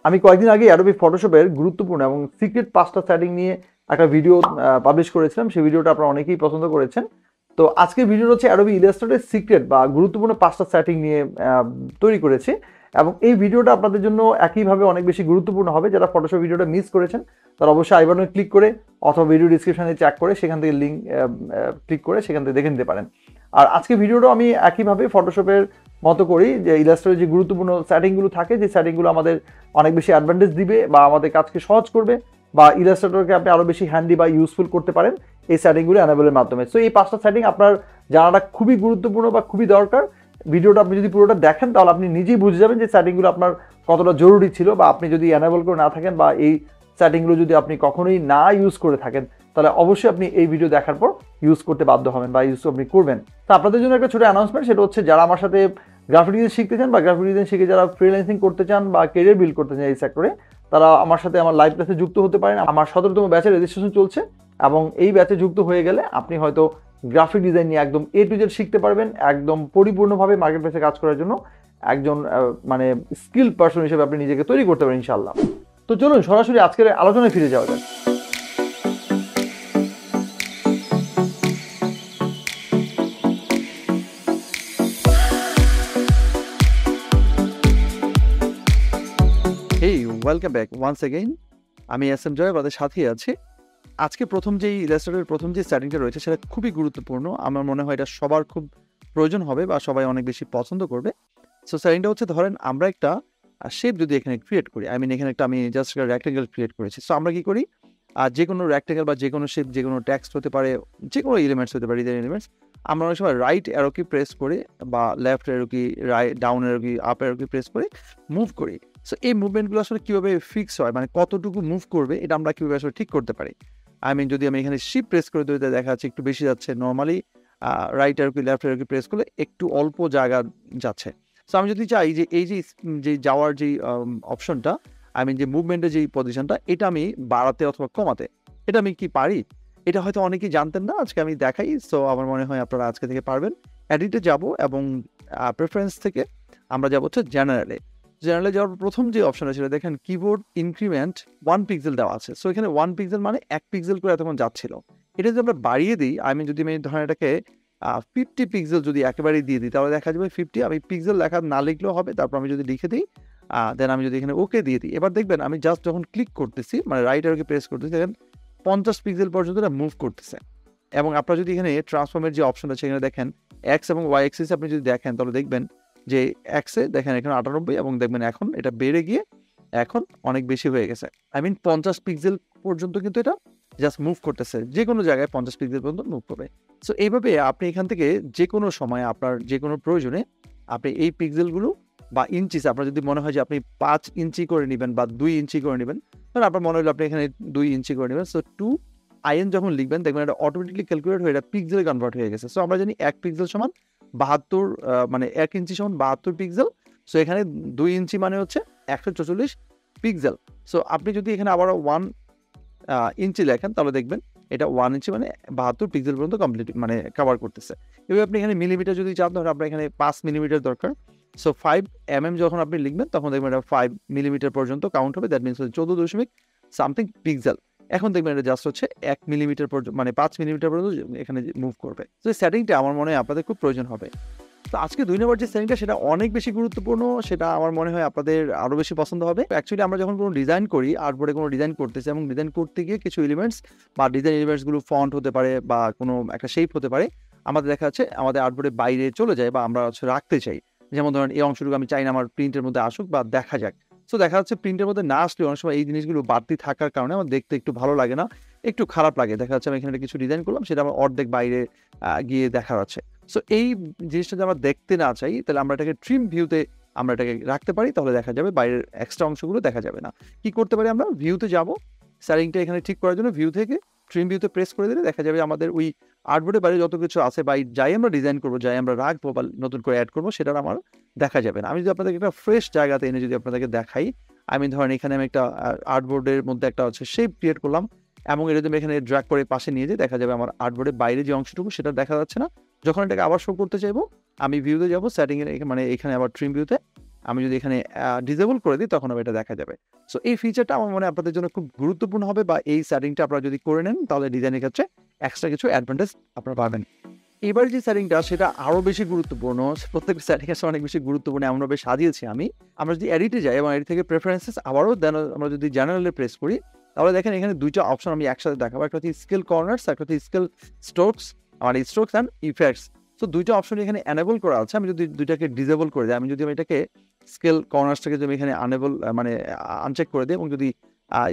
আমি কয়েকদিন আগে অ্যাডোবি ফটোশপের গুরুত্বপূর্ণ এবং সিক্রেট 5টা সেটিং নিয়ে একটা ভিডিও পাবলিশ করেছিলাম। সেই ভিডিওটা আপনারা অনেকেই পছন্দ করেছেন। তো আজকের ভিডিওটা হচ্ছে অ্যাডোবি ইলাস্ট্রেটরের সিক্রেট বা গুরুত্বপূর্ণ 5টা সেটিং নিয়ে তৈরি করেছি, এবং এই ভিডিওটা আপনাদের জন্য একইভাবে অনেক বেশি গুরুত্বপূর্ণ হবে। যারা ফটোশপ ভিডিওটা মিস করেছেন তারা অবশ্যই আই বাটনে ক্লিক করে অথবা ভিডিও ডিসক্রিপশনে চেক করে সেখান থেকে লিঙ্ক ক্লিক করে সেখান থেকে দেখে নিতে পারেন। আর আজকে ভিডিওটা আমি একইভাবে ফটোশপের মতো করি, যে ইলাস্ট্রেটরের যে গুরুত্বপূর্ণ সেটিংগুলো থাকে, যে সেটিংগুলো আমাদের অনেক বেশি অ্যাডভান্টেজ দিবে বা আমাদের কাজকে সহজ করবে বা ইলাস্ট্রেটরকে আপনি আরও বেশি হ্যান্ডি বা ইউজফুল করতে পারেন এই সেটিংগুলো অ্যানেবলের মাধ্যমে। সো এই 5টা সেটিং আপনার জানাটা খুবই গুরুত্বপূর্ণ বা খুবই দরকার। ভিডিওটা আপনি যদি পুরোটা দেখেন তাহলে আপনি নিজেই বুঝে যাবেন যে সেটিংগুলো আপনার কতটা জরুরি ছিল, বা আপনি যদি অ্যানেবল করে না থাকেন বা এই সেটিংগুলো যদি আপনি কখনোই না ইউজ করে থাকেন তাহলে অবশ্যই আপনি এই ভিডিও দেখার পর ইউজ করতে বাধ্য হবেন বা ইউজ আপনি করবেন। তো আপনাদের জন্য একটা ছোট অ্যানাউন্সমেন্ট, সেটা হচ্ছে যারা আমার সাথে গ্রাফিক ডিজাইন শিখতে চান বা গ্রাফিক ডিজাইন শিখে যারা ফ্রিল্যান্সিং করতে চান বা ক্যারিয়ার বিল্ড করতে চান এই সেক্টরে, তারা আমার সাথে আমার লাইভ ক্লাসে যুক্ত হতে পারেন। আমার 17তম ব্যাচের রেজিস্ট্রেশন চলছে, এবং এই ব্যাচে যুক্ত হয়ে গেলে আপনি হয়তো গ্রাফিক ডিজাইন নিয়ে একদম A to Z শিখতে পারবেন, একদম পরিপূর্ণভাবে মার্কেট প্লেসে কাজ করার জন্য একজন মানে স্কিল পারসন হিসেবে আপনি নিজেকে তৈরি করতে পারেন ইনশাআল্লাহ। তো চলুন সরাসরি আজকের আলোচনায় ফিরে যাওয়া যাক। হেই, ওয়েলকাম ব্যাক ওয়ান্স এগেইন। আমি এস এম জয়, আপনাদের সাথেই আছি। আজকে প্রথম যেই ইলাস্ট্রেটরের প্রথম যে সেটিংটা রয়েছে সেটা খুবই গুরুত্বপূর্ণ। আমার মনে হয় এটা সবার খুব প্রয়োজন হবে বা সবাই অনেক বেশি পছন্দ করবে। সো সেটিংটা হচ্ছে, ধরেন আমরা একটা শেপ যদি এখানে ক্রিয়েট করি, এখানে একটা আমি জাস্ট একটা রেক্টেঙ্গেল ক্রিয়েট করেছি। সো আমরা কি করি, যে কোনো রেক্টেঙ্গেল বা যে কোনো শেপ, যে কোনো টেক্সট হতে পারে, যে কোনো এলিমেন্টস হতে পারে, ডিজাইন এলিমেন্টস, আমরা অনেক সময় রাইট অ্যারো কি প্রেস করে বা লেফট অ্যারো কি, ডাউন অ্যারো কি, আপ অ্যারো কি প্রেস করে মুভ করি। সো এই মুভমেন্টগুলো আসলে কীভাবে ফিক্স হয়, মানে কতটুকু মুভ করবে এটা আমরা কীভাবে আসলে ঠিক করতে পারি। যদি আমি এখানে শিফট প্রেস করে দিই, দেখা যাচ্ছে একটু বেশি যাচ্ছে। নর্মালি রাইট অ্যারো কি লেফট অ্যারো কি প্রেস করলে একটু অল্প জায়গা যাচ্ছে। সো আমি যদি চাই যে এই যে যাওয়ার যেই অপশনটা, যে মুভমেন্টের যেই পজিশনটা, এটা আমি বাড়াতে অথবা কমাতে, এটা আমি কি পারি? এটা হয়তো অনেকেই জানতেন না, আজকে আমি দেখাই। সো আমার মনে হয় আপনারা আজকে থেকে পারবেন। এডিটে যাব এবং প্রেফারেন্স থেকে আমরা যাব হচ্ছে জেনারেলে যাওয়ার প্রথম যে অপশন আছে দেখেন, কিবোর্ড ইনক্রিমেন্ট 1 পিক্সেল দেওয়া আছে। সো এখানে 1 পিক্সেল মানে 1 পিক্সেল করে এতক্ষণ যাচ্ছিল। এটা যদি আমরা বাড়িয়ে দিই, যদি আমি ধরেন এটাকে 50 পিক্সেল যদি একেবারেই দিয়ে দিই, তাহলে দেখা যাবে 50। আমি পিক্সেল লেখা না লিখলেও হবে। তারপর আমি যদি লিখে দিই, দেন আমি যদি এখানে ওকে দিয়ে দিই, এবার দেখবেন আমি জাস্ট যখন ক্লিক করতেছি, মানে রাইট অ্যারোকে প্রেস করতেছি, দেখেন 50 পিক্সেল পর্যন্ত এটা মুভ করতেছে। এবং আপনারা যদি এখানে ট্রান্সফর্মের যে অপশন আছে এখানে দেখেন, এক্স এবং ওয়াই অ্যাক্সিস আপনি যদি দেখেন তাহলে দেখবেন যে এক্সে দেখেন এখানে 98, এবং দেখবেন এখন এটা বেড়ে গিয়ে এখন অনেক বেশি হয়ে গেছে। 50 পিক্সেল পর্যন্ত কিন্তু এটা জাস্ট মুভ করতেছে, যে কোনো জায়গায় 50 পিক্সেল পর্যন্ত মুভ করবে। সো এইভাবে আপনি এখান থেকে যে কোনো সময় আপনার যে কোনো প্রয়োজনে আপনি এই পিক্সেলগুলো বা ইঞ্চিস, আপনার যদি মনে হয় যে আপনি 5 ইঞ্চি করে নেবেন বা 2 ইঞ্চি করে নেবেন, তাহলে আপনার মনে হলো আপনি এখানে 2 ইঞ্চি করে নেবেন। সো 2IN যখন লিখবেন দেখবেন এটা অটোমেটিকলি ক্যালকুলেট হয়ে এটা পিক্সেলে কনভার্ট হয়ে গেছে। সো আমরা জানি 1 পিক্সেল সমান 72, মানে 1 ইঞ্চি সমান 72 পিক্সেল। সো এখানে 2 ইঞ্চি মানে হচ্ছে 144 পিক্সেল। সো আপনি যদি এখানে আবার 1 ইঞ্চি লেখেন তাহলে দেখবেন এটা 1 ইঞ্চি মানে 72 পিক্সেল পর্যন্ত কমপ্লিট মানে কভার করতেছে। এবার আপনি এখানে মিলিমিটার যদি চান তাহলে আপনার এখানে 5 মিলিমিটার দরকার। সো 5 mm যখন আপনি লিখবেন তখন দেখবেন এটা 5 মিলিমিটার পর্যন্ত কাউন্ট হবে। That means 14.something pixel. এখন দেখবেন এটা জাস্ট হচ্ছে 1 মিলিমিটার পর্যন্ত, মানে 5 মিলিমিটার পর্যন্ত এখানে মুভ করবে। তো এই সেটিংটা আমার মনে হয় আপনাদের খুব প্রয়োজন হবে। তো আজকে 2 নম্বর যে সেটিংটা সেটা অনেক বেশি গুরুত্বপূর্ণ, সেটা আমার মনে হয় আপনাদের আরও বেশি পছন্দ হবে। অ্যাকচুয়ালি আমরা যখন কোনো ডিজাইন করি, আর্টবোর্ডে কোনো ডিজাইন করতেছি, এবং ডিজাইন করতে গিয়ে কিছু এলিমেন্টস বা ডিজাইন এলিমেন্টসগুলো ফন্ট হতে পারে বা কোনো একটা শেপ হতে পারে, আমাদের দেখা যাচ্ছে আমাদের আর্টবোর্ডের বাইরে চলে যায় বা আমরা রাখতে চাই। যেমন ধরেন এই অংশটুকু আমি চাই না আমার প্রিন্টের মধ্যে আসুক বা দেখা যাক। সো দেখা যাচ্ছে প্রিন্টের মধ্যে না আসলে অনেক সময় এই জিনিসগুলো বাড়তি থাকার কারণে আমার দেখতে একটু ভালো লাগে না, একটু খারাপ লাগে। দেখা যাচ্ছে আমি এখানে কিছু ডিজাইন করলাম, সেটা আমার অর্ধেক বাইরে গিয়ে দেখা যাচ্ছে। সো এই জিনিসটা যদি আমরা দেখতে না চাই তাহলে আমরা এটাকে ট্রিম ভিউতে আমরা এটাকে রাখতে পারি, তাহলে দেখা যাবে বাইরের এক্সট্রা অংশগুলো দেখা যাবে না। কি করতে পারি, আমরা ভিউতে যাব, সেটিংটা এখানে ঠিক করার জন্য ভিউ থেকে ট্রিম ভিউতে প্রেস করে দিলে দেখা যাবে আমাদের ওই আর্টবোর্ডের বাইরে যত কিছু আছে বা যাই আমরা ডিজাইন করবো, যাই আমরা রাখবো বা নতুন করে অ্যাড করবো, সেটা আমার দেখা যাবে না। আমি যদি আপনাদেরকে একটা ফ্রেশ জায়গাতে এনে যদি আপনাদেরকে দেখাই, ধরেন এখানে আমি একটা আর্টবোর্ডের মধ্যে একটা হচ্ছে শেপ ক্রিয়েট করলাম, এবং এটা যদি আমি এখানে ড্র্যাগ করে পাশে নিয়ে যাই, দেখা যাবে আমার আর্টবোর্ডের বাইরে যে অংশটুকু সেটা দেখা যাচ্ছে না। যখন এটাকে আবার শো করতে চাইবো, আমি ভিউতে যাবো, সেটিং এর মানে এখানে আবার ট্রিম ভিউতে আমি যদি এখানে ডিসেবল করে দিই তখন এটা দেখা যাবে। সো এই ফিচারটা আমার মনে হয় আপনাদের জন্য খুব গুরুত্বপূর্ণ হবে, বা এই সেটিংটা আপনারা যদি করে নেন তাহলে ডিজাইনের ক্ষেত্রে এক্সট্রা কিছু অ্যাডভান্টেজ আপনারা পাবেন। এবার যে সেটিংটা সেটা আরও বেশি গুরুত্বপূর্ণ, প্রত্যেকটা সেটিং আসলে অনেক বেশি গুরুত্বপূর্ণ, এমনভাবে সাজিয়েছি আমি। আমরা যদি এডিটে যাই এবং এডিট থেকে প্রেফারেন্সেস আবারও দেন, আমরা যদি জেনারেলে প্রেস করি তাহলে দেখেন এখানে দুইটা অপশন আমি একসাথে দেখাবো, একটা হচ্ছে স্কেল কর্নার্স, একটা হচ্ছে স্কেল স্ট্রোকস, আমার স্ট্রোকস অ্যান্ড ইফেক্টস। সো দুইটা অপশন এখানে এনেবল করা আছে। আমি যদি দুইটাকে ডিসেবল করে দিই, আমি যদি এটাকে স্কেল কর্নার্সটাকে যদি এখানে আনেবল মানে আনচেক করে দিই এবং যদি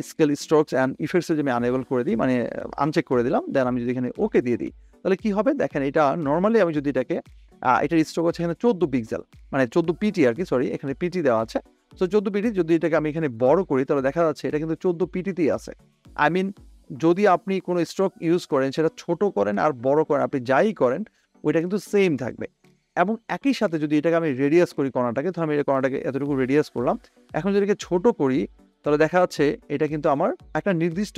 স্কেল স্ট্রোকস অ্যান্ড ইফেক্টসে যদি আমি আনেবল করে দিই, মানে আনচেক করে দিলাম, দেন আমি যদি এখানে ওকে দিয়ে দিই তাহলে কি হবে দেখেন, এটা নর্মালি আমি যদি এটাকে এটার স্ট্রোক হচ্ছে এখানে 14 পিক্সেল, মানে 14 পিটি আর কি, সরি এখানে পিটি দেওয়া আছে। সো 14 পিটি যদি এটাকে আমি এখানে বড় করি তাহলে দেখা যাচ্ছে এটা কিন্তু 14 পিটিতেই আছে। আই মিন যদি আপনি কোনো স্ট্রোক ইউজ করেন সেটা ছোট করেন আর বড় করেন, আপনি যাই করেন ওইটা কিন্তু সেম থাকবে। এবং একই সাথে যদি এটাকে আমি রেডিয়াস করি কর্নারটাকে, তো আমি এই কর্নারটাকে এতটুকু রেডিয়াস করলাম, এখন যদি এটাকে ছোট করি তাহলে দেখা যাচ্ছে এটা কিন্তু আমার একটা নির্দিষ্ট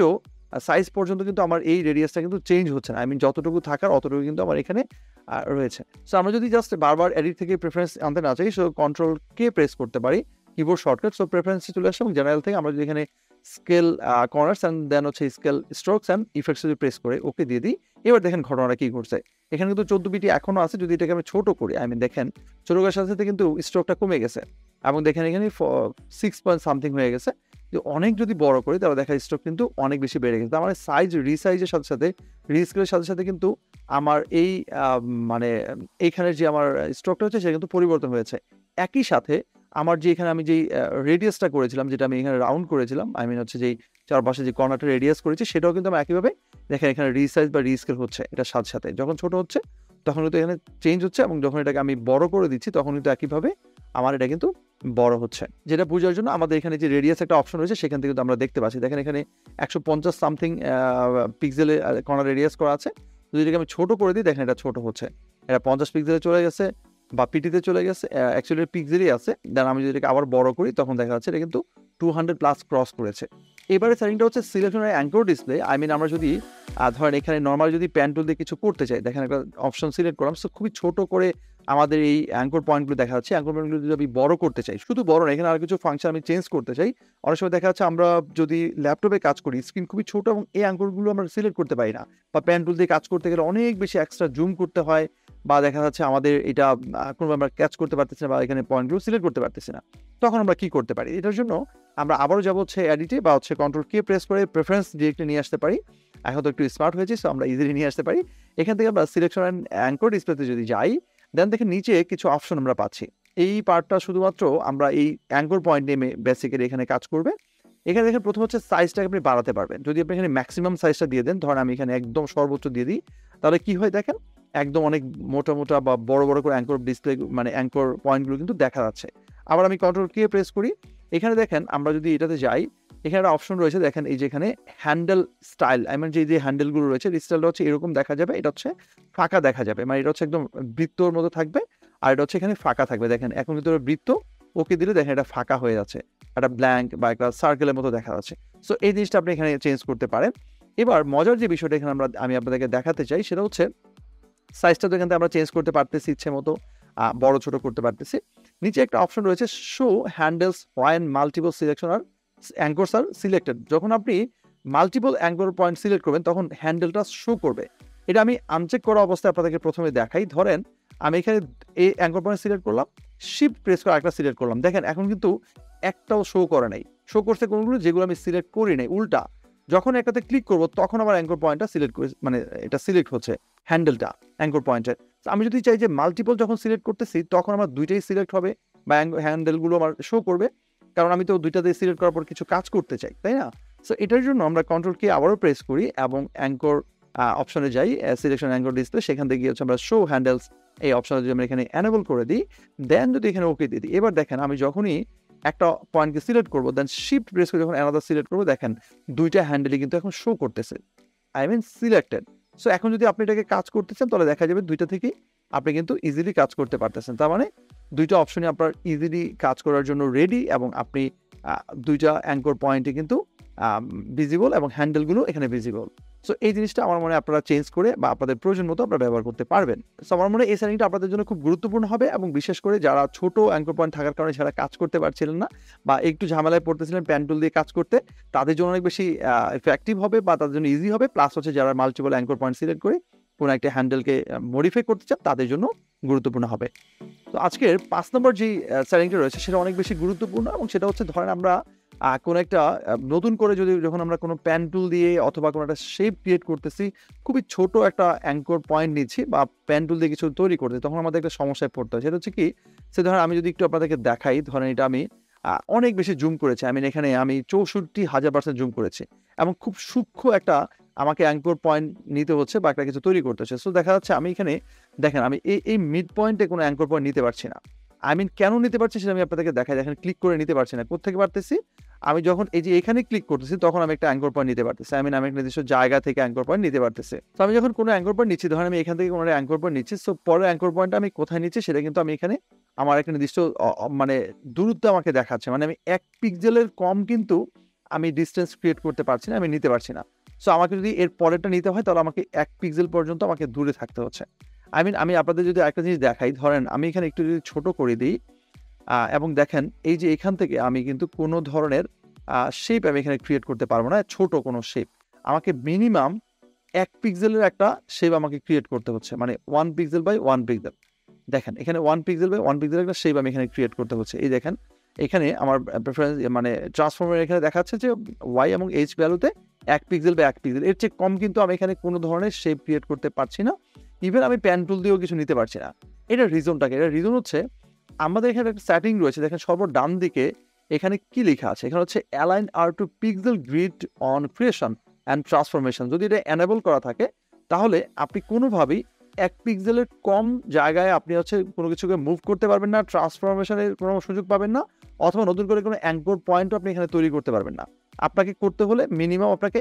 সাইজ পর্যন্ত কিন্তু আমার এই রেডিয়াসটা কিন্তু চেঞ্জ হচ্ছে না। আই মিন যতটুকু থাকার অতটুকু কিন্তু আমার এখানে রয়েছে। সো আমরা যদি জাস্ট বারবার এডিট থেকে প্রেফারেন্স আনতে না চাই, সো কন্ট্রোল কে প্রেস করতে পারি, কিবোর্ড শর্টকাট। সো প্রেফারেন্সে চলে আসছে এবং জেনারেল থেকে আমরা যদি এখানে স্কেল কর্নার্স অ্যান্ড দেন হচ্ছে স্কেল স্ট্রোকস অ্যান্ড ইফেক্টস যদি প্রেস করে ওকে দিয়ে দিই, এবার দেখেন ঘটনাটা কি ঘটছে। এখানে কিন্তু 14 বিটি এখনো আছে, যদি এটাকে আমি ছোট করি, আই মিন দেখেন ছোট করার সাথে সাথে কিন্তু স্ট্রোকটা কমে গেছে এবং দেখেন এখানে 6 পয়েন্ট সামথিং হয়ে গেছে। অনেক যদি বড় করি তাহলে দেখা স্ট্রোক কিন্তু অনেক বেশি বেড়ে গেছে। আমার সাইজ রিসাইজের সাথে সাথে রিস্কেলের সাথে সাথে কিন্তু আমার এই মানে এইখানের যে আমার স্ট্রোকটা হচ্ছে সেটা কিন্তু পরিবর্তন হয়েছে। একই সাথে আমার যে এখানে আমি যেই রেডিয়াসটা করেছিলাম, যেটা আমি এখানে রাউন্ড করেছিলাম, আই মিন হচ্ছে যেই চারপাশে যে কর্নারটা রেডিয়াস করেছি সেটাও কিন্তু আমি একইভাবে দেখেন এখানে রিসাইজ বা রিস্কেল হচ্ছে এটার সাথে সাথে। যখন ছোট হচ্ছে তখন কিন্তু এখানে চেঞ্জ হচ্ছে এবং যখন এটাকে আমি বড় করে দিচ্ছি তখন কিন্তু একইভাবে আমার এটা কিন্তু বড় হচ্ছে। যেটা বোঝার জন্য আমাদের এখানে যে রেডিয়াস একটা অপশন রয়েছে সেখান থেকে কিন্তু আমরা দেখতে পাচ্ছি, দেখেন এখানে 150 সামথিং পিক্সেলে কর্নার রেডিয়াস করা আছে। যদি এটাকে আমি ছোট করে দিই দেখেন এটা ছোট হচ্ছে, এটা 50 পিক্সেলে চলে গেছে বা পিটিতে চলে গেছে, অ্যাকচুয়ালি পিক্সেলই আছে। দেন আমি যদি এটাকে আবার বড় করি তখন দেখা যাচ্ছে এটা কিন্তু 200 প্লাস ক্রস করেছে। এবারে সেটিংটা হচ্ছে selection anchor display. I mean আমরা যদি ধরেন এখানে নর্মাল যদি প্যান টুল দিয়ে কিছু করতে চাই, দেখেন একটা অপশন সিলেক্ট করলাম, সো খুবই ছোট করে আমাদের এই অ্যাঙ্কর পয়েন্টগুলো দেখা যাচ্ছে। অ্যাঙ্কর পয়েন্টগুলো যদি আমি বড় করতে চাই, শুধু বড় না, এখানে আর কিছু ফাংশন আমি চেঞ্জ করতে চাই, অনেক সময় দেখা যাচ্ছে আমরা যদি ল্যাপটপে কাজ করি স্ক্রিন খুবই ছোট এবং এই অ্যাঙ্করগুলো আমরা সিলেক্ট করতে পারি না, বা প্যান টুল দিয়ে কাজ করতে গেলে অনেক বেশি এক্সট্রা জুম করতে হয়, বা দেখা যাচ্ছে আমাদের এটা কোনো আমরা ক্যাচ করতে পারতেছি না বা এখানে পয়েন্টগুলো সিলেক্ট করতে পারতেছি না। তখন আমরা কি করতে পারি, এটার জন্য আমরা আবারও যাবো হচ্ছে এডিটে বা হচ্ছে কন্ট্রোল কে প্রেস করে প্রেফারেন্স ডিরেক্টলি নিয়ে আসতে পারি। এখন তো একটু স্মার্ট হয়েছি, সো আমরা ইজিলি নিয়ে আসতে পারি। এখান থেকে আমরা সিলেকশন অ্যান্ড অ্যাঙ্কর ডিসপ্লেতে যদি যাই, দেন দেখেন নিচে কিছু অপশন আমরা পাচ্ছি। এই পার্টটা শুধুমাত্র আমরা এই অ্যাঙ্কর পয়েন্ট নেমে বেসিক্যালি এখানে কাজ করবে। এখানে দেখেন প্রথম হচ্ছে সাইজটাকে আপনি বাড়াতে পারবেন। যদি আপনি এখানে ম্যাক্সিমাম সাইজটা দিয়ে দেন, ধরেন আমি এখানে একদম সর্বোচ্চ দিয়ে দিই, তাহলে কি হয় দেখেন একদম অনেক মোটা মোটা বা বড় বড় করে অ্যাঙ্কর ডিসপ্লে মানে অ্যাঙ্কর পয়েন্টগুলো কিন্তু দেখা যাচ্ছে। আবার আমি কন্ট্রোল কে প্রেস করি, এখানে দেখেন আমরা যদি এটাতে যাই, এখানে একটা অপশন রয়েছে দেখেন এই যে এখানে হ্যান্ডেল স্টাইল, আই মিন যে হ্যান্ডেলগুলো রয়েছে স্টাইলটা হচ্ছে এরকম দেখা যাবে, এটা হচ্ছে ফাঁকা দেখা যাবে, মানে এটা হচ্ছে একদম বৃত্তর মতো থাকবে, আর এটা হচ্ছে এখানে ফাঁকা থাকবে। দেখেন এখন ভিতরে বৃত্ত, ওকে দিলে দেখেন এটা ফাঁকা হয়ে যাচ্ছে, একটা ব্ল্যাঙ্ক বা একটা সার্কেলের মতো দেখা যাচ্ছে। সো এই জিনিসটা আপনি এখানে চেঞ্জ করতে পারেন। এবার মজার যে বিষয়টা এখানে আমি আপনাদেরকে দেখাতে চাই সেটা হচ্ছে সাইজটা তো এখান থেকে আমরা চেঞ্জ করতে পারতেছি ইচ্ছে মতো, বড় ছোট করতে পারতেছি। নিচে একটা অপশন রয়েছে show handles when multiple selection আর অ্যাঙ্করস আর সিলেক্টেড। যখন আপনি মাল্টিপল অ্যাঙ্কর পয়েন্ট সিলেক্ট করবেন তখন হ্যান্ডেলটা শো করবে। এটা আমি আনচেক করা অবস্থায় আপনাদেরকে প্রথমে দেখাই। ধরেন আমি এখানে এই অ্যাঙ্কর পয়েন্ট সিলেক্ট করলাম, শিফট প্রেস করে একটা সিলেক্ট করলাম, দেখেন এখন কিন্তু একটাও শো করে নাই, শো করছে কোনগুলো যেগুলো আমি সিলেক্ট করি নাই। উল্টা যখন একটাতে ক্লিক করবো তখন আমার অ্যাঙ্কর পয়েন্টটা সিলেক্ট করে, মানে এটা সিলেক্ট হচ্ছে হ্যান্ডেলটা অ্যাঙ্কর পয়েন্টের। আমি যদি চাই যে মাল্টিপল যখন সিলেক্ট করতেছি তখন আমার দুইটাই সিলেক্ট হবে বা হ্যান্ডেলগুলো আমার শো করবে, কারণ আমি তো দুইটাতে সিলেক্ট করার পর কিছু কাজ করতে চাই, তাই না? সো এটার জন্য আমরা কন্ট্রোল কে আবারও প্রেস করি এবং অ্যাঙ্কর অপশনে যাই, সিলেকশন অ্যাঙ্কর ডিসপ্লে, সেখান থেকে গিয়ে হচ্ছে আমরা শো হ্যান্ডেলস এই অপশনে যদি আমরা এখানে এনেবল করে দিই, দেন যদি এখানে ওকে দিয়ে দিই, এবার দেখেন আমি যখনই একটা পয়েন্টকে সিলেক্ট করবো দেন শিফট প্রেস করে যখন অ্যানাদার সিলেক্ট করবো, দেখেন দুইটা হ্যান্ডেলই কিন্তু এখন শো করতেছে, আই মিন সিলেক্টেড। সো এখন যদি আপনি এটাকে কাজ করতে চান তাহলে দেখা যাবে দুইটা থেকেই আপনি কিন্তু ইজিলি কাজ করতে পারতেছেন। তার মানে দুইটা অপশনে আপনার ইজিলি কাজ করার জন্য রেডি এবং আপনি দুইটা অ্যাঙ্কর পয়েন্টে কিন্তু ভিজিবল এবং হ্যান্ডেলগুলো এখানে ভিজিবল। সো এই জিনিসটা আমার মনে হয় আপনারা চেঞ্জ করে বা আপনাদের প্রয়োজন মতো আপনারা ব্যবহার করতে পারবেন। সো আমার মনে হয় এই সেটিংটা আপনাদের জন্য খুব গুরুত্বপূর্ণ হবে, এবং বিশেষ করে যারা ছোট অ্যাঙ্কর পয়েন্ট থাকার কারণে যারা কাজ করতে পারছিলেন না বা একটু ঝামেলায় পড়তেছিলেন পেন টুল দিয়ে কাজ করতে, তাদের জন্য অনেক বেশি ইফেক্টিভ হবে বা তাদের জন্য ইজি হবে। প্লাস হচ্ছে যারা মাল্টিপল অ্যাঙ্কর পয়েন্ট সিলেক্ট করে কোনো একটা হ্যান্ডেলকে মডিফাই করতে চান তাদের জন্য গুরুত্বপূর্ণ হবে। তো আজকের 5 নম্বর যে সেটিংটা রয়েছে সেটা অনেক বেশি গুরুত্বপূর্ণ, এবং সেটা হচ্ছে ধরেন আমরা কোনো একটা নতুন করে যখন আমরা কোনো পেন টুল দিয়ে অথবা কোনো একটা শেপ ক্রিয়েট করতেছি, খুবই ছোট একটা অ্যাঙ্কর পয়েন্ট নিচ্ছি বা পেন টুল দিয়ে কিছু তৈরি করতে, তখন আমাদের একটা সমস্যায় পড়তে হয়। সেটা হচ্ছে কি, সে ধরেন আমি যদি একটু আপনাদেরকে দেখাই, ধরেন এটা আমি অনেক বেশি জুম করেছি, এখানে আমি 64,000% জুম করেছি, এবং খুব সূক্ষ্ম একটা আমাকে অ্যাঙ্কর পয়েন্ট নিতে হচ্ছে বা একটা কিছু তৈরি করতে হচ্ছে। সো দেখা যাচ্ছে আমি এখানে দেখেন আমি এই মিড পয়েন্টে কোনো অ্যাঙ্কর পয়েন্ট নিতে পারছি না। কেন নিতে পারছি সেটা আমি আপনাদেরকে দেখাই। দেখেন ক্লিক করে নিতে পারছি না। কোত্থেকে পারতেছি? আমি যখন এই যে এখানে ক্লিক করতেছি তখন আমি একটা অ্যাঙ্কর পয়েন্ট নিতে পারতেছি। আমি একটা নির্দিষ্ট জায়গা থেকে অ্যাঙ্কর পয়েন্ট নিতে পারতেছি। তো আমি যখন কোনো অ্যাঙ্কর পয়েন্ট নিচ্ছি, ধরেন আমি এখান থেকে কোনো একটা অ্যাঙ্কর পয়েন্ট নিচ্ছি, সো পরের অ্যাঙ্কর পয়েন্টটা আমি কোথায় নিচ্ছি সেটা কিন্তু আমি এখানে আমার একটা নির্দিষ্ট মানে দূরত্ব আমাকে দেখাচ্ছে। মানে আমি 1 পিক্সেলের কম কিন্তু আমি ডিসটেন্স ক্রিয়েট করতে পারছি না, আমি নিতে পারছি না। সো আমাকে যদি এর পরেরটা নিতে হয় তাহলে আমাকে 1 পিক্সেল পর্যন্ত আমাকে দূরে থাকতে হচ্ছে। আমি আপনাদের যদি একটা জিনিস দেখাই, ধরেন আমি এখানে একটু যদি ছোট করে দিই, এবং দেখেন এই যে এখান থেকে আমি কিন্তু কোনো ধরনের শেপ আমি এখানে ক্রিয়েট করতে পারবো না, ছোট কোনো শেপ। আমাকে মিনিমাম 1 পিক্সেলের একটা শেপ আমাকে ক্রিয়েট করতে হচ্ছে, মানে 1 পিক্সেল বাই 1 পিক্সেল। দেখেন এখানে 1 পিক্সেল বাই 1 পিক্সেলের একটা শেপ আমি এখানে ক্রিয়েট করতে হচ্ছে। এই দেখেন এখানে আমার প্রেফারেন্স মানে ট্রান্সফর্মার এখানে দেখাচ্ছে যে y এবং h ভ্যালুতে 1 পিক্সেল বা 1 পিক্সেল, এর চেয়ে কম কিন্তু আমি এখানে কোনো ধরনের শেপ ক্রিয়েট করতে পারছি না। ইভেন আমি পেন টুল দিয়েও কিছু নিতে পারছি না। এটার রিজনটাকে, এটার রিজন হচ্ছে আমাদের এখানে একটা সেটিং রয়েছে। দেখেন ডান দিকে এখানে কি লেখা আছে? এখানে হচ্ছে align R2 pixel grid on creation and transformation. যদি এটা এনেবল করা থাকে তাহলে আপনি কোনোভাবেই 1 পিক্সেলের কম জায়গায় আপনি হচ্ছে কোনো কিছুকে মুভ করতে পারবেন না, ট্রান্সফরমেশনের কোনো সুযোগ পাবেন না, অথবা নতুন করে কোনো অ্যাঙ্কর পয়েন্টও আপনি এখানে তৈরি করতে পারবেন না। আপনাকে করতে হলে মিনিমাম আপনাকে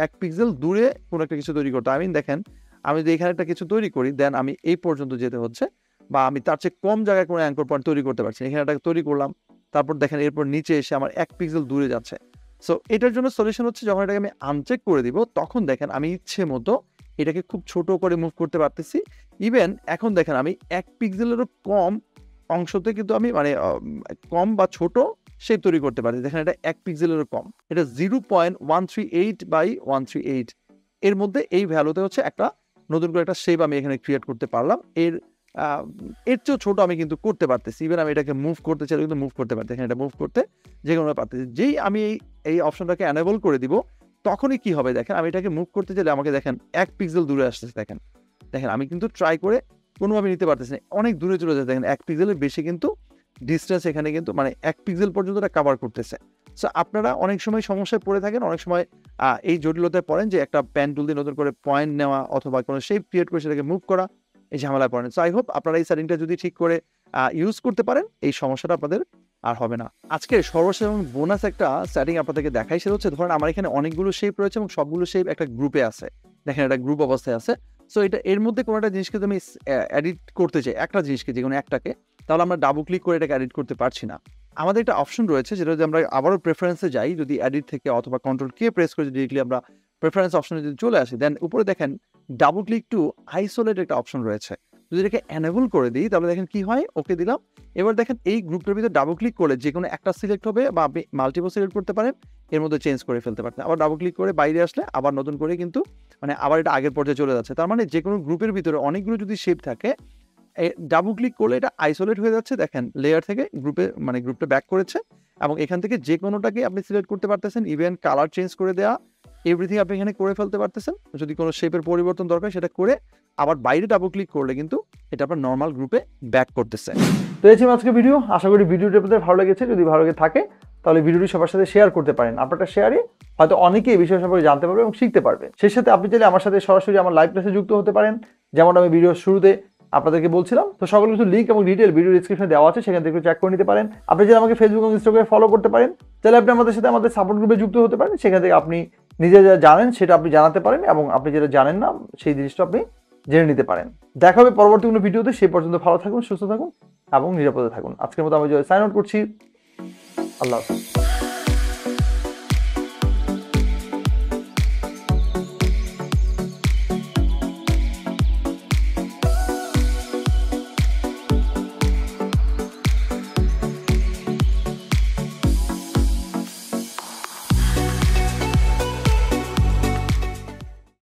1 পিক্সেল দূরে কোনো একটা কিছু তৈরি করতে হবে। দেখেন আমি যদি এখানে একটা কিছু তৈরি করি, দেন আমি এই পর্যন্ত যেতে হচ্ছে, বা আমি তার চেয়ে কম জায়গায় কোনো অ্যাঙ্কর পয়েন্ট তৈরি করতে পারছি। এখানে একটা তৈরি করলাম, তারপর দেখেন এরপর নিচে এসে আমার 1 পিক্সেল দূরে যাচ্ছে। সো এটার জন্য সলিউশন হচ্ছে যখন এটাকে আমি আনচেক করে দিব, তখন দেখেন আমি ইচ্ছে মতো এটাকে খুব ছোট করে মুভ করতে পারতেছি। ইভেন এখন দেখেন আমি 1 পিক্সেলেরও কম অংশতে কিন্তু আমি মানে কম বা ছোট শেপ তৈরি করতে পারছি। দেখেন এটা 1 পিক্সেলেরও কম, এটা 0.138 বাই 138 এর মধ্যে এই ভ্যালুতে হচ্ছে একটা নতুন করে একটা শেপ আমি এখানে ক্রিয়েট করতে পারলাম। এর চেয়েও ছোট আমি কিন্তু করতে পারতেছি। ইভেন আমি এটাকে মুভ করতে চাইলে কিন্তু মুভ করতে পারতেছি, এটা মুভ করতে যে কোনো পারতেছি। যেই আমি এই অপশনটাকে এনেবল করে দিব, তখনই কি হবে দেখেন, আমি এটাকে মুভ করতে চাইলে আমাকে দেখেন 1 পিক্সেল দূরে আসতেছে। দেখেন আমি কিন্তু ট্রাই করে কোনোভাবে নিতে পারতেছি না, অনেক দূরে চলে যাচ্ছে। দেখেন 1 পিক্সেলের বেশি কিন্তু ডিস্টেন্স এখানে কিন্তু মানে 1 পিক্সেল পর্যন্ত এটা কভার করতেছে। সো আপনারা অনেক সময় সমস্যায় পড়ে থাকেন, অনেক সময় এই জটিলতায় পড়েন যে একটা পেন টুল দিয়ে নতুন করে পয়েন্ট নেওয়া অথবা কোনো শেপ ক্রিয়েট করে সেটাকে মুভ করা, এই ঝামেলায় পড়েন। সো আই হোপ আপনারা এই সেটিংটা যদি ঠিক করে ইউজ করতে পারেন, এই সমস্যাটা আপনাদের আর হবে না। আজকে সর্বশেষ এবং বোনাস একটা সেটিং আপনাদেরকে দেখাই, সেটা হচ্ছে ধরেন আমার এখানে অনেকগুলো শেপ রয়েছে এবং সবগুলো শেপ একটা গ্রুপে আছে। দেখেন এটা গ্রুপ অবস্থায় আছে। সো এটা এর মধ্যে কোনো একটা জিনিসকে আমি এডিট করতে চাই, একটা জিনিসকে যে কোনো একটাকে, তাহলে আমরা ডাবল ক্লিক করে এটাকে এডিট করতে পারছি না। আমাদের একটা অপশন রয়েছে যেটা যদি আমরা আবারও প্রেফারেন্সে যাই, যদি এডিট থেকে অথবা কন্ট্রোল কে প্রেস করে ডিরেক্টলি আমরা প্রেফারেন্স অপশনে যদি চলে আসি, দেন উপরে দেখেন ডাবল ক্লিক টু আইসোলেট একটা অপশন রয়েছে। যদি এটাকে এনেবল করে দিই তাহলে দেখেন কি হয়, ওকে দিলাম। এবার দেখেন এই গ্রুপটার ভিতরে ডাবল ক্লিক করলে যে কোনো একটা সিলেক্ট হবে, বা আপনি মাল্টিপল সিলেক্ট করতে পারেন, এর মধ্যে চেঞ্জ করে ফেলতে পারতেন। আবার ডাবল ক্লিক করে বাইরে আসলে আবার নতুন করে কিন্তু মানে আবার এটা আগের পর্যায়ে চলে যাচ্ছে। তার মানে যে কোনো গ্রুপের ভিতরে অনেকগুলো যদি শেপ থাকে, ডাবল ক্লিক করলে এটা আইসোলেট হয়ে যাচ্ছে। দেখেন লেয়ার থেকে গ্রুপটা ব্যাক করেছে, এবং এখান থেকে যে কোনোটাকে আপনি সিলেক্ট করতে পারতেছেন। ইভেন কালার চেঞ্জ করে দেওয়া, এভরিথিং আপনি এখানে করে ফেলতে পারতেছেন। যদি কোনো শেপের পরিবর্তন দরকার সেটা করে আবার বাইরে ডাবল ক্লিক করলে কিন্তু এটা আপনার নর্মাল গ্রুপে ব্যাক করতেছে। তো এই ছিল আজকে ভিডিও। আশা করি ভিডিওটি আপনাদের ভালো লেগেছে। যদি ভালো লেগে থাকে তাহলে ভিডিওটি সবার সাথে শেয়ার করতে পারেন। আপনারটা শেয়ারে হয়তো অনেকেই এই বিষয় সম্পর্কে জানতে পারবে এবং শিখতে পারবে। সেই সাথে আপনি চাইলে আমার সাথে সরাসরি আমার লাইভ ক্লাসে যুক্ত হতে পারেন, যেমন আমি ভিডিওর শুরুতে আপনাদেরকে বলছিলাম। তো সকল কিছু লিঙ্ক এবং ডিটেল ভিডিও ডিসক্রিপশনে দেওয়া আছে, সেখান থেকে চেক করে নিতে পারেন। আপনি চাইলে আমাকে ফেসবুক এবং ইনস্টাগ্রামে ফলো করতে পারেন। চাইলে আপনি আমাদের সাথে আমাদের সাপোর্ট গ্রুপে যুক্ত হতে পারেন, সেখান থেকে আপনি নিজে যা জানেন সেটা আপনি জানাতে পারেন, এবং আপনি যেটা জানেন না সেই জিনিসটা আপনি জেনে নিতে পারেন। দেখা হবে পরবর্তী কোনো ভিডিওতে। সেই পর্যন্ত ভালো থাকুন, সুস্থ থাকুন এবং নিরাপদে থাকুন। আজকের মতো আমি সাইন আউট করছি। আল্লাহ হাফেজ।